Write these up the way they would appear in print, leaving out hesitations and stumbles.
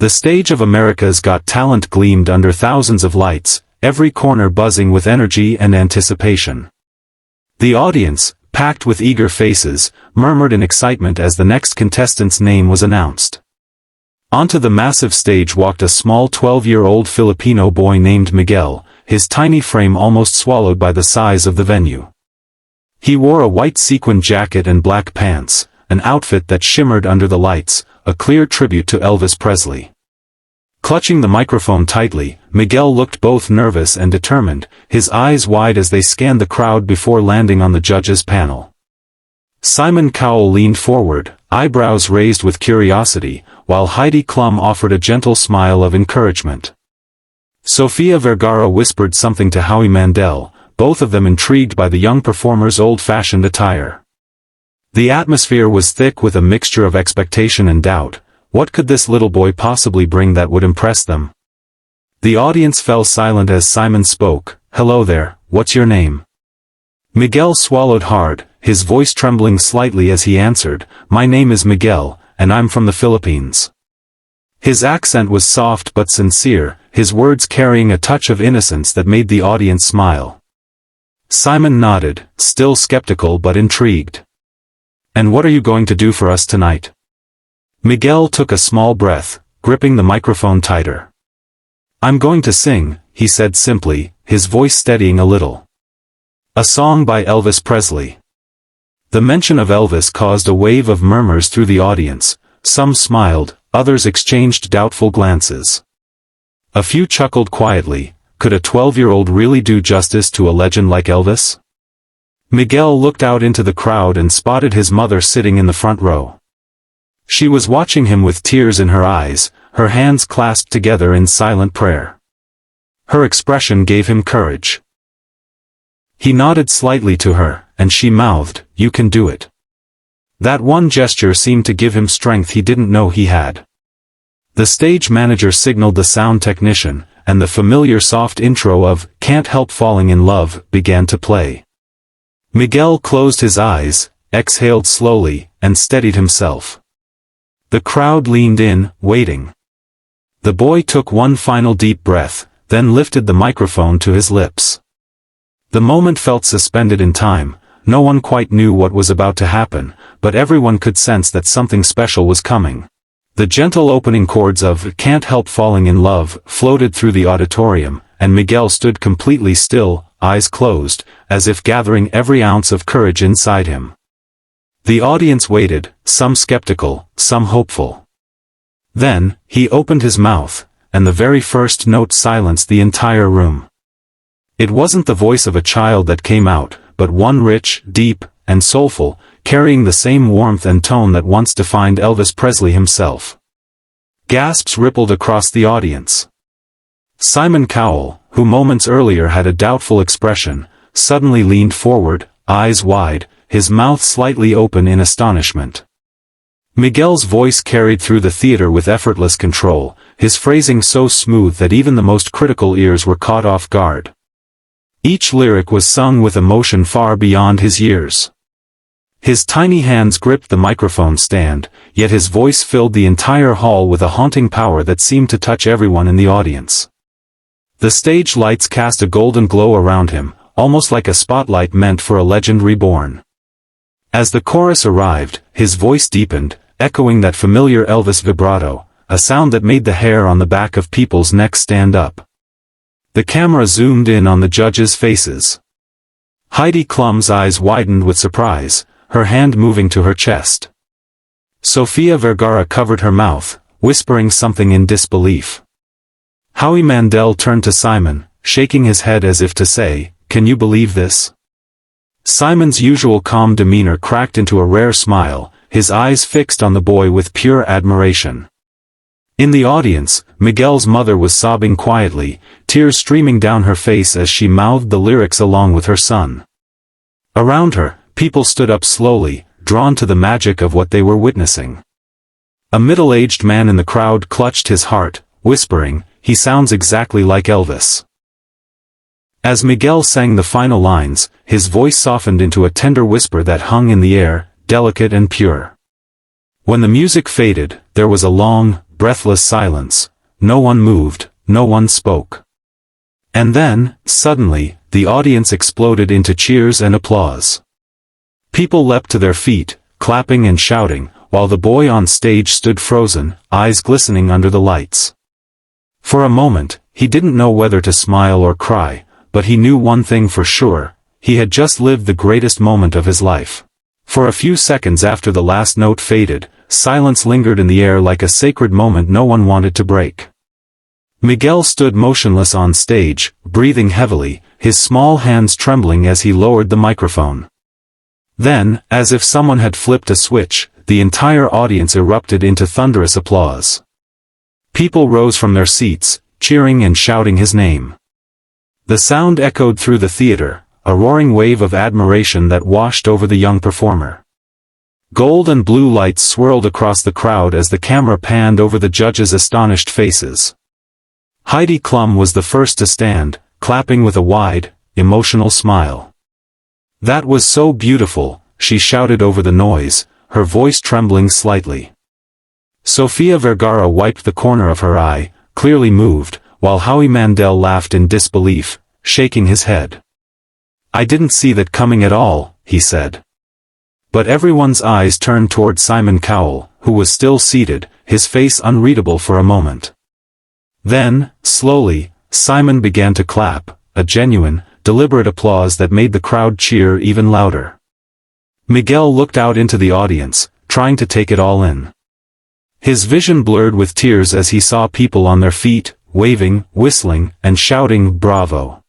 The stage of America's Got Talent gleamed under thousands of lights, every corner buzzing with energy and anticipation. The audience, packed with eager faces, murmured in excitement as the next contestant's name was announced. Onto the massive stage walked a small 12-year-old Filipino boy named Miguel, his tiny frame almost swallowed by the size of the venue. He wore a white sequin jacket and black pants, an outfit that shimmered under the lights, a clear tribute to Elvis Presley. Clutching the microphone tightly, Miguel looked both nervous and determined, his eyes wide as they scanned the crowd before landing on the judges' panel. Simon Cowell leaned forward, eyebrows raised with curiosity, while Heidi Klum offered a gentle smile of encouragement. Sofia Vergara whispered something to Howie Mandel, both of them intrigued by the young performer's old-fashioned attire. The atmosphere was thick with a mixture of expectation and doubt. What could this little boy possibly bring that would impress them? The audience fell silent as Simon spoke. "Hello there, what's your name?" Miguel swallowed hard, his voice trembling slightly as he answered, "My name is Miguel, and I'm from the Philippines." His accent was soft but sincere, his words carrying a touch of innocence that made the audience smile. Simon nodded, still skeptical but intrigued. "And what are you going to do for us tonight?" Miguel took a small breath, gripping the microphone tighter. "I'm going to sing," he said simply, his voice steadying a little. "A song by Elvis Presley." The mention of Elvis caused a wave of murmurs through the audience. Some smiled, others exchanged doubtful glances. A few chuckled quietly. Could a 12-year-old really do justice to a legend like Elvis? Miguel looked out into the crowd and spotted his mother sitting in the front row. She was watching him with tears in her eyes, her hands clasped together in silent prayer. Her expression gave him courage. He nodded slightly to her, and she mouthed, "You can do it." That one gesture seemed to give him strength he didn't know he had. The stage manager signaled the sound technician, and the familiar soft intro of "Can't Help Falling in Love" began to play. Miguel closed his eyes, exhaled slowly, and steadied himself. The crowd leaned in, waiting. The boy took one final deep breath, then lifted the microphone to his lips. The moment felt suspended in time. No one quite knew what was about to happen, but everyone could sense that something special was coming. The gentle opening chords of "Can't Help Falling in Love" floated through the auditorium, and Miguel stood completely still, eyes closed, as if gathering every ounce of courage inside him. The audience waited, some skeptical, some hopeful. Then, he opened his mouth, and the very first note silenced the entire room. It wasn't the voice of a child that came out, but one rich, deep, and soulful, carrying the same warmth and tone that once defined Elvis Presley himself. Gasps rippled across the audience. Simon Cowell, who moments earlier had a doubtful expression, suddenly leaned forward, eyes wide, his mouth slightly open in astonishment. Miguel's voice carried through the theater with effortless control, his phrasing so smooth that even the most critical ears were caught off guard. Each lyric was sung with emotion far beyond his years. His tiny hands gripped the microphone stand, yet his voice filled the entire hall with a haunting power that seemed to touch everyone in the audience. The stage lights cast a golden glow around him, almost like a spotlight meant for a legend reborn. As the chorus arrived, his voice deepened, echoing that familiar Elvis vibrato, a sound that made the hair on the back of people's necks stand up. The camera zoomed in on the judges' faces. Heidi Klum's eyes widened with surprise, her hand moving to her chest. Sofia Vergara covered her mouth, whispering something in disbelief. Howie Mandel turned to Simon, shaking his head as if to say, "Can you believe this?" Simon's usual calm demeanor cracked into a rare smile, his eyes fixed on the boy with pure admiration. In the audience, Miguel's mother was sobbing quietly, tears streaming down her face as she mouthed the lyrics along with her son. Around her, people stood up slowly, drawn to the magic of what they were witnessing. A middle-aged man in the crowd clutched his heart, whispering, "He sounds exactly like Elvis." As Miguel sang the final lines, his voice softened into a tender whisper that hung in the air, delicate and pure. When the music faded, there was a long, breathless silence. No one moved, no one spoke. And then, suddenly, the audience exploded into cheers and applause. People leapt to their feet, clapping and shouting, while the boy on stage stood frozen, eyes glistening under the lights. For a moment, he didn't know whether to smile or cry, but he knew one thing for sure: he had just lived the greatest moment of his life. For a few seconds after the last note faded, silence lingered in the air like a sacred moment no one wanted to break. Miguel stood motionless on stage, breathing heavily, his small hands trembling as he lowered the microphone. Then, as if someone had flipped a switch, the entire audience erupted into thunderous applause. People rose from their seats, cheering and shouting his name. The sound echoed through the theater, a roaring wave of admiration that washed over the young performer. Gold and blue lights swirled across the crowd as the camera panned over the judges' astonished faces. Heidi Klum was the first to stand, clapping with a wide, emotional smile. "That was so beautiful," she shouted over the noise, her voice trembling slightly. Sofia Vergara wiped the corner of her eye, clearly moved, while Howie Mandel laughed in disbelief, shaking his head. "I didn't see that coming at all," he said. But everyone's eyes turned toward Simon Cowell, who was still seated, his face unreadable for a moment. Then, slowly, Simon began to clap, a genuine, deliberate applause that made the crowd cheer even louder. Miguel looked out into the audience, trying to take it all in. His vision blurred with tears as he saw people on their feet, waving, whistling, and shouting "Bravo!"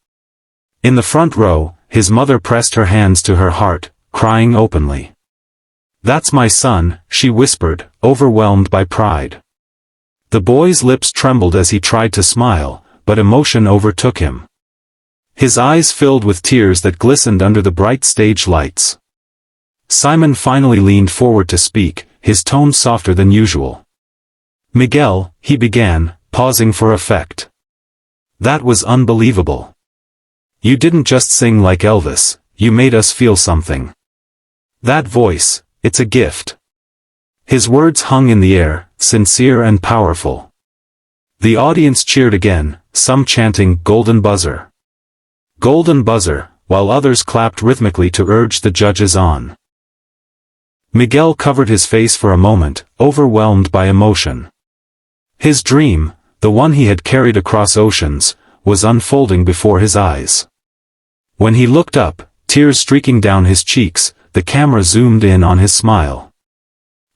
In the front row, his mother pressed her hands to her heart, crying openly. "That's my son," she whispered, overwhelmed by pride. The boy's lips trembled as he tried to smile, but emotion overtook him. His eyes filled with tears that glistened under the bright stage lights. Simon finally leaned forward to speak, his tone softer than usual. "Miguel," he began, pausing for effect. "That was unbelievable. You didn't just sing like Elvis, you made us feel something. That voice, it's a gift." His words hung in the air, sincere and powerful. The audience cheered again, some chanting "Golden Buzzer! Golden Buzzer!" while others clapped rhythmically to urge the judges on. Miguel covered his face for a moment, overwhelmed by emotion. His dream, the one he had carried across oceans, was unfolding before his eyes. When he looked up, tears streaking down his cheeks, the camera zoomed in on his smile.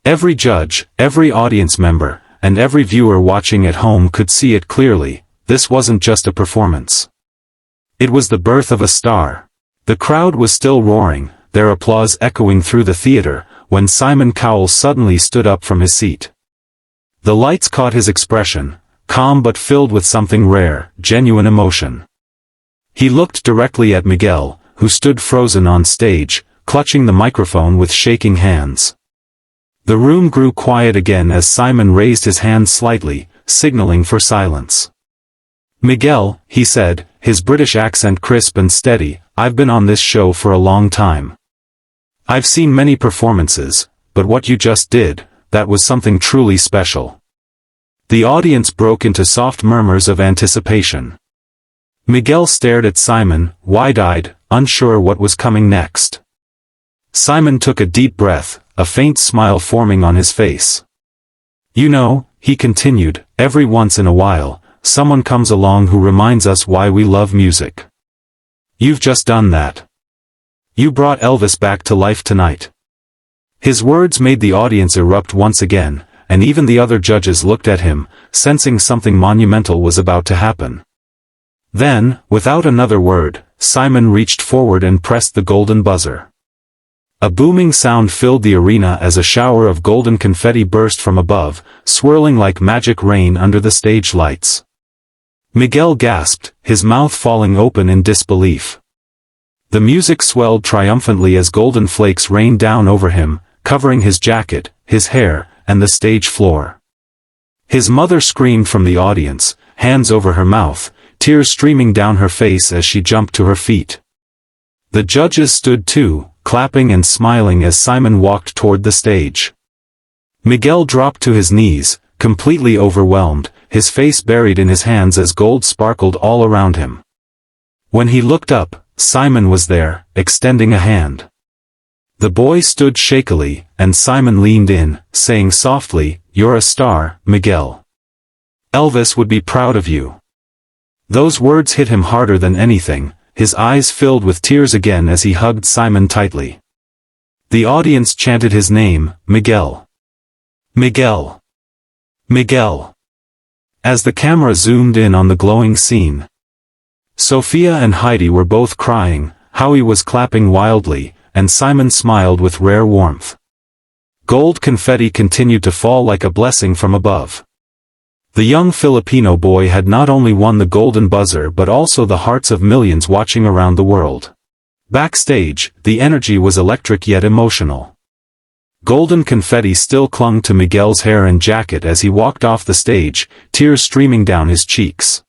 Every judge, every audience member, and every viewer watching at home could see it clearly: this wasn't just a performance. It was the birth of a star. The crowd was still roaring, their applause echoing through the theater, when Simon Cowell suddenly stood up from his seat. The lights caught his expression, calm but filled with something rare, genuine emotion. He looked directly at Miguel, who stood frozen on stage, clutching the microphone with shaking hands. The room grew quiet again as Simon raised his hand slightly, signaling for silence. "Miguel," he said, his British accent crisp and steady, "I've been on this show for a long time. I've seen many performances, but what you just did, that was something truly special." The audience broke into soft murmurs of anticipation. Miguel stared at Simon, wide-eyed, unsure what was coming next. Simon took a deep breath, a faint smile forming on his face. "You know," he continued, "every once in a while, someone comes along who reminds us why we love music. You've just done that. You brought Elvis back to life tonight." His words made the audience erupt once again, and even the other judges looked at him, sensing something monumental was about to happen. Then, without another word, Simon reached forward and pressed the golden buzzer. A booming sound filled the arena as a shower of golden confetti burst from above, swirling like magic rain under the stage lights. Miguel gasped, his mouth falling open in disbelief. The music swelled triumphantly as golden flakes rained down over him, covering his jacket, his hair, and the stage floor. His mother screamed from the audience, hands over her mouth, tears streaming down her face as she jumped to her feet. The judges stood too, clapping and smiling as Simon walked toward the stage. Miguel dropped to his knees, completely overwhelmed, his face buried in his hands as gold sparkled all around him. When he looked up, Simon was there, extending a hand. The boy stood shakily, and Simon leaned in, saying softly, "You're a star, Miguel. Elvis would be proud of you." Those words hit him harder than anything, his eyes filled with tears again as he hugged Simon tightly. The audience chanted his name, Miguel. Miguel. Miguel. As the camera zoomed in on the glowing scene. Sophia and Heidi were both crying, Howie was clapping wildly, and Simon smiled with rare warmth. Gold confetti continued to fall like a blessing from above. The young Filipino boy had not only won the Golden Buzzer but also the hearts of millions watching around the world. Backstage, the energy was electric yet emotional. Golden confetti still clung to Miguel's hair and jacket as he walked off the stage, tears streaming down his cheeks.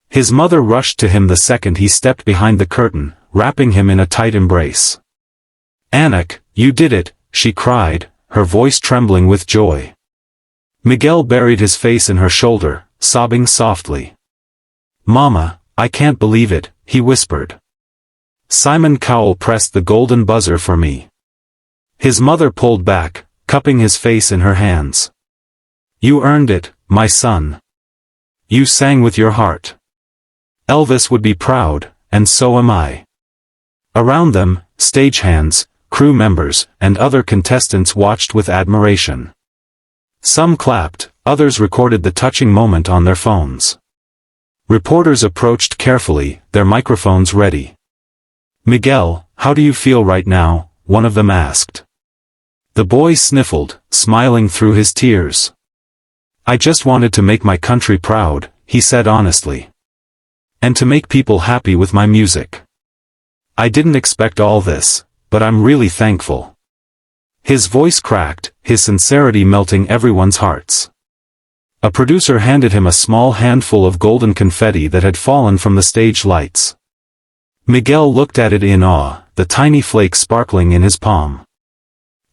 His mother rushed to him the second he stepped behind the curtain, wrapping him in a tight embrace. "Anak, you did it," she cried, her voice trembling with joy. Miguel buried his face in her shoulder, sobbing softly. "Mama, I can't believe it," he whispered. Simon Cowell pressed the golden buzzer for me. His mother pulled back, cupping his face in her hands. "You earned it, my son. You sang with your heart. Elvis would be proud, and so am I." Around them, stagehands, crew members, and other contestants watched with admiration. Some clapped, others recorded the touching moment on their phones. Reporters approached carefully, their microphones ready. "Miguel, how do you feel right now?" one of them asked. The boy sniffled, smiling through his tears. "I just wanted to make my country proud," he said honestly. "And to make people happy with my music. I didn't expect all this, but I'm really thankful." His voice cracked, his sincerity melting everyone's hearts. A producer handed him a small handful of golden confetti that had fallen from the stage lights. Miguel looked at it in awe, the tiny flakes sparkling in his palm.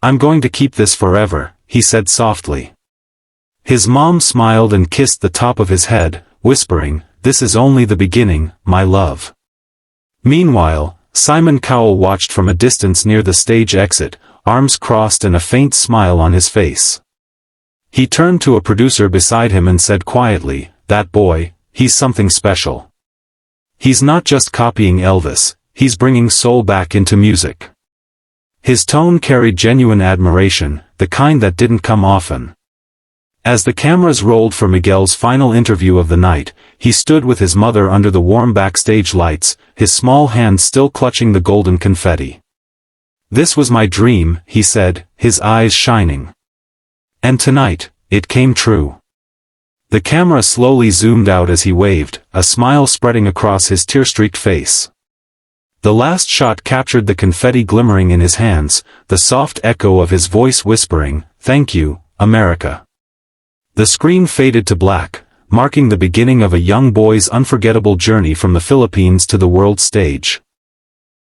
"I'm going to keep this forever," he said softly. His mom smiled and kissed the top of his head, whispering, "This is only the beginning, my love." Meanwhile, Simon Cowell watched from a distance near the stage exit, arms crossed and a faint smile on his face. He turned to a producer beside him and said quietly, "That boy, he's something special. He's not just copying Elvis, he's bringing soul back into music." His tone carried genuine admiration, the kind that didn't come often. As the cameras rolled for Miguel's final interview of the night, he stood with his mother under the warm backstage lights, his small hand still clutching the golden confetti. "This was my dream," he said, his eyes shining. "And tonight, it came true." The camera slowly zoomed out as he waved, a smile spreading across his tear-streaked face. The last shot captured the confetti glimmering in his hands, the soft echo of his voice whispering, "Thank you, America." The screen faded to black, marking the beginning of a young boy's unforgettable journey from the Philippines to the world stage.